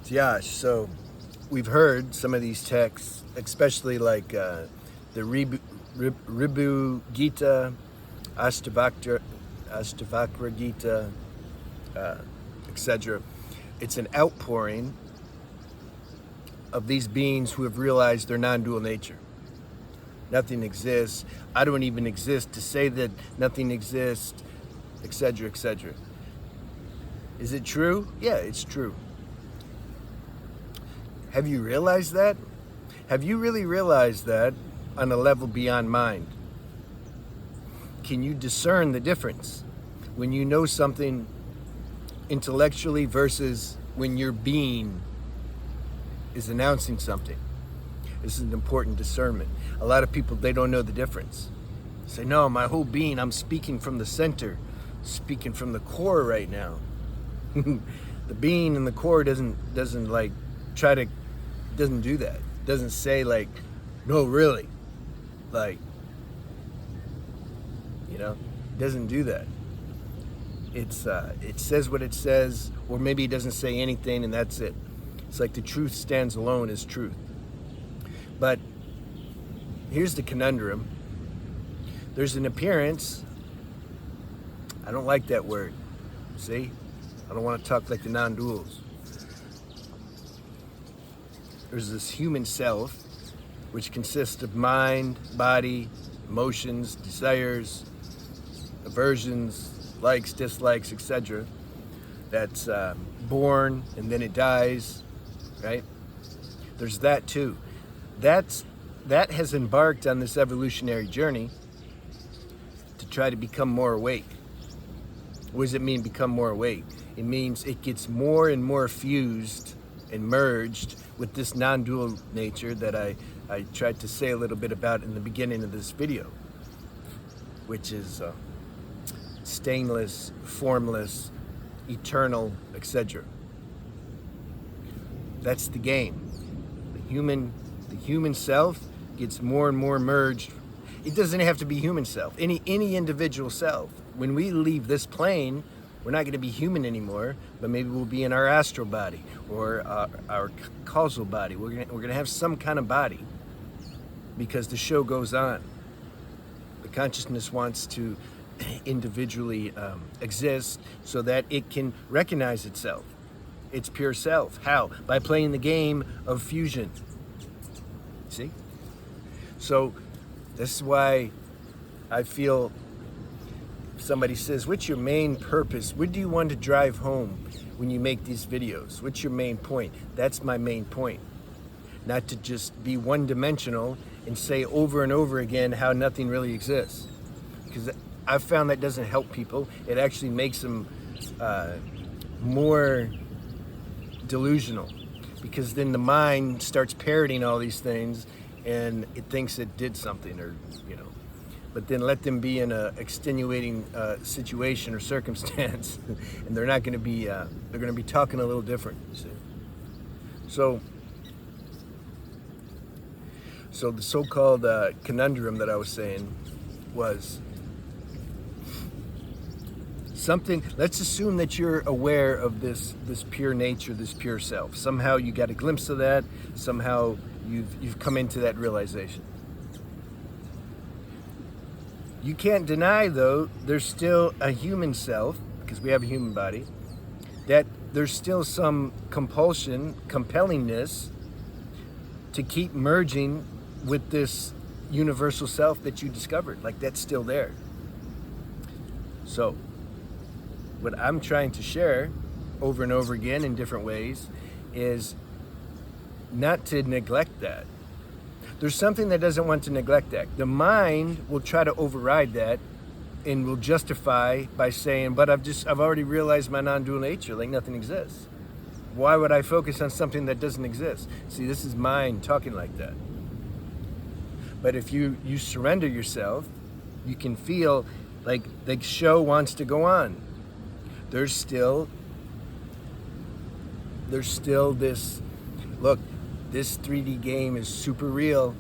Josh, so we've heard some of these texts, especially like the Ribu Gita, Ashtavakra Gita, etc. It's an outpouring of these beings who have realized their non-dual nature. Nothing exists. I don't even exist to say that nothing exists, etc., etc. Is it true? Yeah, it's true. Have you realized that? Have you really realized that on a level beyond mind? Can you discern the difference when you know something intellectually versus when your being is announcing something? This is an important discernment. A lot of people, they don't know the difference. They say, no, my whole being, I'm speaking from the center, speaking from the core right now. The being in the core doesn't like try to, doesn't do that. Doesn't say like, no, really, like, doesn't do that. It says what it says, or maybe it doesn't say anything and that's it. It's like the truth stands alone as truth. But here's the conundrum. There's an appearance. I don't like that word. See? I don't want to talk like the non-duals. There's this human self, which consists of mind, body, emotions, desires, aversions, likes, dislikes, etc. That's born and then it dies, right? There's that too. That has embarked on this evolutionary journey to try to become more awake. What does it mean, become more awake? It means it gets more and more fused and merged with this non-dual nature that I tried to say a little bit about in the beginning of this video, which is stainless, formless, eternal, etc. That's the game. The human self gets more and more merged. It doesn't have to be human self. Any individual self. When we leave this plane, we're not going to be human anymore, but maybe we'll be in our astral body or our causal body. We're going to have some kind of body because the show goes on. The consciousness wants to individually exist so that it can recognize itself, its pure self. How? By playing the game of fusion. See? So this is why I feel if somebody says, what's your main purpose? What do you want to drive home when you make these videos? What's your main point? That's my main point. Not to just be one-dimensional and say over and over again how nothing really exists. Because I've found that doesn't help people. It actually makes them more delusional. Because then the mind starts parroting all these things and it thinks it did something, or but then let them be in a extenuating situation or circumstance and they're not going to be they're going to be talking a little different, you see. So the so-called conundrum that I was saying was something. Let's assume that you're aware of this pure nature, this pure self. Somehow you got a glimpse of that. Somehow you've come into that realization. You can't deny, though, there's still a human self, because we have a human body, that there's still some compellingness to keep merging with this universal self that you discovered. Like, that's still there. So what I'm trying to share over and over again in different ways is not to neglect that. There's something that doesn't want to neglect that. The mind will try to override that and will justify by saying, but I've already realized my non-dual nature, like nothing exists. Why would I focus on something that doesn't exist? See, this is mind talking like that. But if you surrender yourself, you can feel like the show wants to go on. There's still this, look, this 3D game is super real.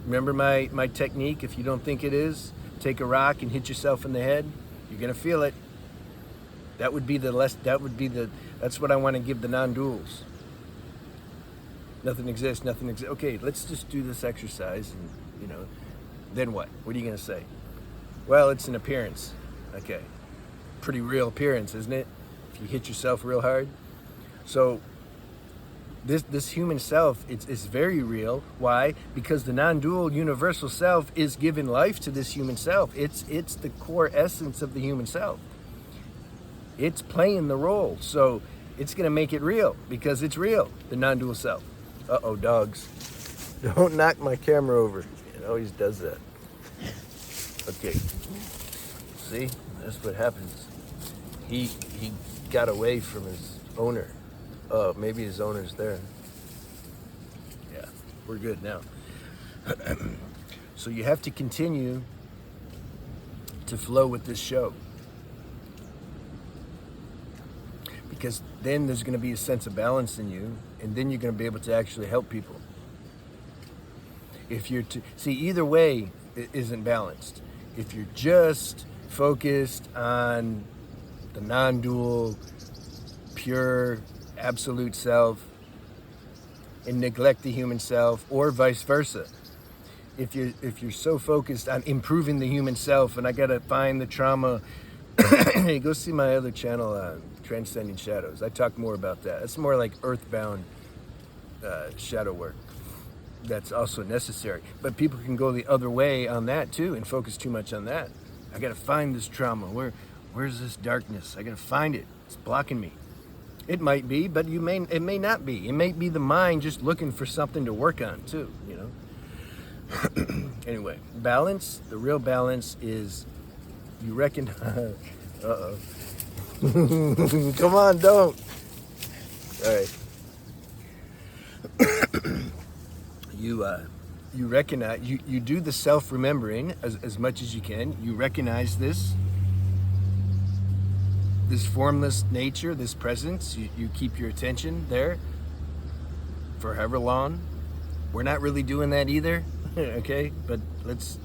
Remember my technique? If you don't think it is, take a rock and hit yourself in the head. You're gonna feel it. That's what I want to give the non-duals. Nothing exists, nothing exists. Okay, let's just do this exercise and, then what? What are you going to say? Well, it's an appearance. Okay. Pretty real appearance, isn't it? If you hit yourself real hard. So this human self, it's very real. Why? Because the non-dual universal self is giving life to this human self. It's the core essence of the human self. It's playing the role. So it's going to make it real because it's real, the non-dual self. Uh-oh, dogs. Don't knock my camera over. It always does that. Okay. See? That's what happens. He got away from his owner. Oh, maybe his owner's there. Yeah, we're good now. So you have to continue to flow with this show. Because then there's going to be a sense of balance in you, and then you're going to be able to actually help people. If you're see, either way it isn't balanced. If you're just focused on the non-dual, pure, absolute self, and neglect the human self, or vice versa. If you're so focused on improving the human self, and I gotta find the trauma, hey, go see my other channel on Transcending Shadows. I talk more about that. It's more like earthbound shadow work. That's also necessary. But people can go the other way on that too and focus too much on that. I gotta find this trauma. Where's this darkness? I gotta find it. It's blocking me. It might be, but it may not be. It may be the mind just looking for something to work on too, Anyway, balance, the real balance is you recognize, uh-oh. Come on, don't. All right. You recognize, you do the self-remembering as much as you can. You recognize this formless nature, this presence. You keep your attention there for however long. We're not really doing that either, okay? But let's,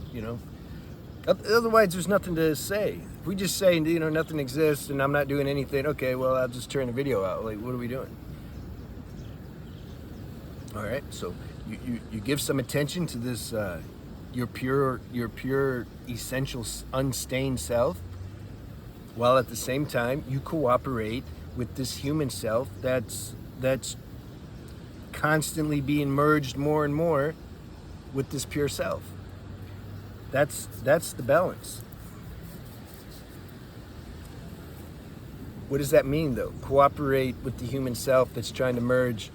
otherwise there's nothing to say. If we just say, nothing exists and I'm not doing anything, okay, well, I'll just turn the video out. Like, what are we doing? All right, so you give some attention to this, your pure, essential, unstained self, while at the same time you cooperate with this human self that's constantly being merged more and more with this pure self. That's the balance. What does that mean, though? Cooperate with the human self that's trying to merge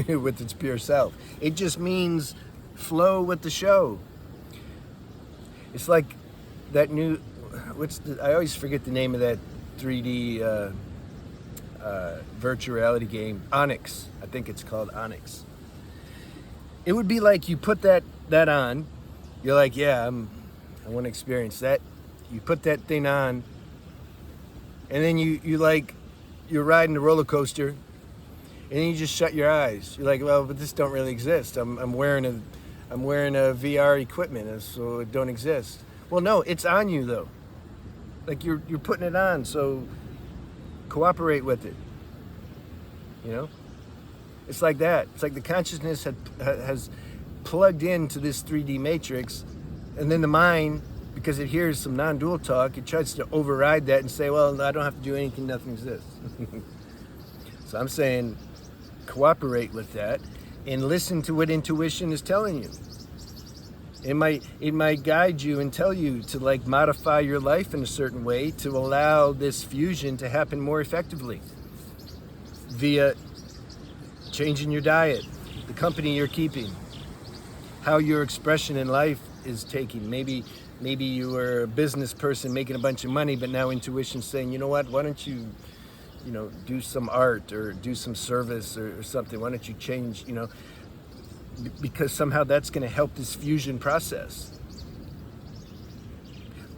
with its pure self. It just means flow with the show. It's like that new, I always forget the name of that 3D virtual reality game, Onyx. I think it's called Onyx. It would be like you put that on, you're like, yeah, I want to experience that. You put that thing on, and then you're riding the roller coaster, and then you just shut your eyes. You're like, well, but this don't really exist. I'm wearing a VR equipment, so it don't exist. Well, no, it's on you though. Like you're putting it on, so cooperate with it. It's like that. It's like the consciousness has plugged into this 3D matrix, and then the mind, because it hears some non-dual talk, it tries to override that and say, well, I don't have to do anything, nothing exists. So I'm saying cooperate with that and listen to what intuition is telling you. It might guide you and tell you to modify your life in a certain way to allow this fusion to happen more effectively via changing your diet, the company you're keeping, how your expression in life is taking. Maybe you were a business person making a bunch of money, but now intuition's saying, you know what, why don't you do some art or do some service or something? Why don't you change, because somehow that's going to help this fusion process.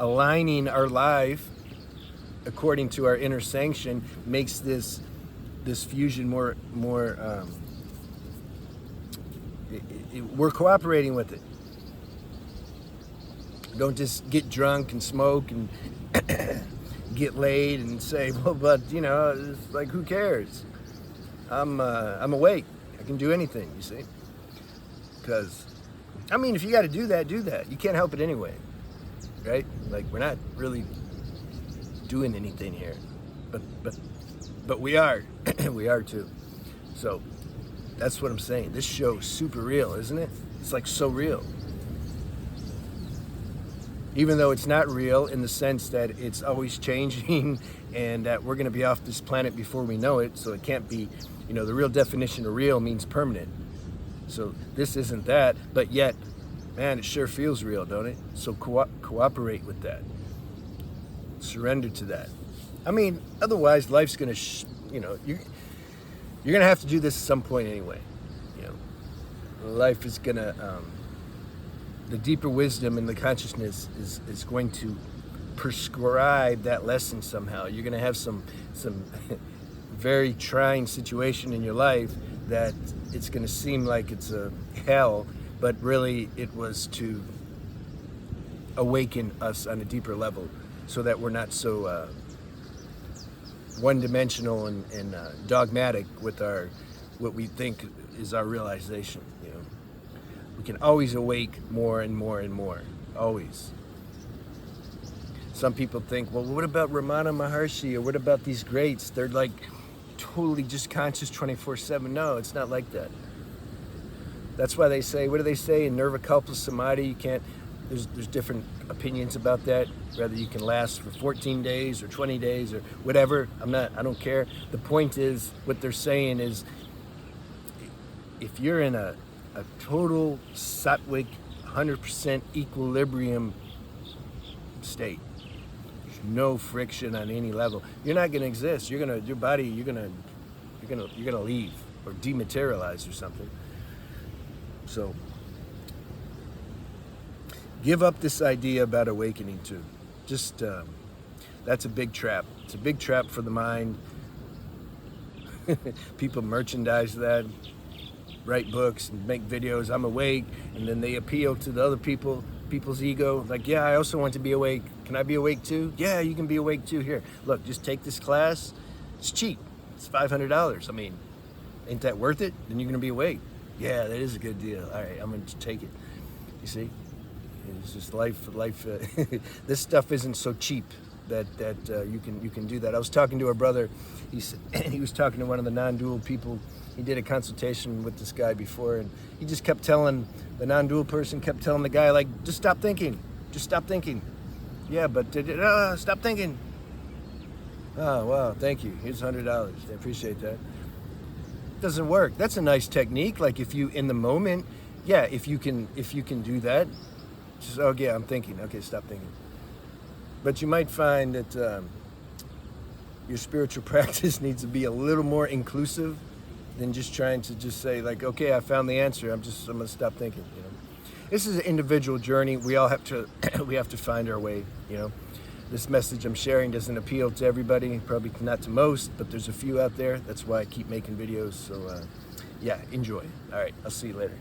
Aligning our life according to our inner sanction makes this fusion more we're cooperating with it. Don't just get drunk and smoke and get laid and say, well, but it's like, who cares? I'm awake. I can do anything, you see? Because, I mean, if you got to do that, do that. You can't help it anyway, right? Like, we're not really doing anything here, but we are. We are too. So that's what I'm saying. This show is super real, isn't it? It's like so real. Even though it's not real in the sense that it's always changing and that we're going to be off this planet before we know it, so it can't be, you know, the real definition of real means permanent. So this isn't that, but yet, man, it sure feels real, don't it? So cooperate with that. Surrender to that. I mean, otherwise life's going to, you know, you're going to have to do this at some point anyway. You know, life is going to, the deeper wisdom and the consciousness is going to prescribe that lesson somehow. You're going to have some very trying situation in your life that it's going to seem like it's a hell, but really it was to awaken us on a deeper level so that we're not so one-dimensional and dogmatic with our what we think is our realization. You know, we can always awake more and more and more, always. Some people think, well, what about Ramana Maharshi, or what about these greats? They're like totally just conscious 24/7. No, it's not like that. That's why they say, what do they say in Nirvikalpa Samadhi? You can't. There's different opinions about that. Whether you can last for 14 days or 20 days or whatever. I don't care. The point is, what they're saying is, if you're in a total sattvic, 100% equilibrium state, there's no friction on any level, you're not going to exist. You're going to leave or dematerialize or something. So give up this idea about awakening too. Just that's a big trap. It's a big trap for the mind. People merchandise that, write books and make videos. I'm awake, and then they appeal to the other people's ego. Like, yeah, I also want to be awake. Can I be awake too? Yeah, you can be awake too. Here, look, just take this class. It's cheap. It's $500. I mean, ain't that worth it? Then you're gonna be awake. Yeah, that is a good deal. All right, I'm gonna take it. You see, it's just life. This stuff isn't so cheap that you can do that. I was talking to a brother. He was talking to one of the non-dual people. He did a consultation with this guy before, and he just kept telling the non-dual person, kept telling the guy, like, just stop thinking. Just stop thinking. Yeah, but stop thinking. Oh, wow, thank you. Here's $100. I appreciate that. Doesn't work. That's a nice technique. Like, if you, in the moment, yeah, if you can do that, just, oh yeah, I'm thinking. Okay, stop thinking. But you might find that your spiritual practice needs to be a little more inclusive than just trying to just say, like, okay, I found the answer. I'm gonna stop thinking. You know, this is an individual journey. We all have to we have to find our way. You know, this message I'm sharing doesn't appeal to everybody, probably not to most, but there's a few out there. That's why I keep making videos. So yeah, enjoy. All right, I'll see you later.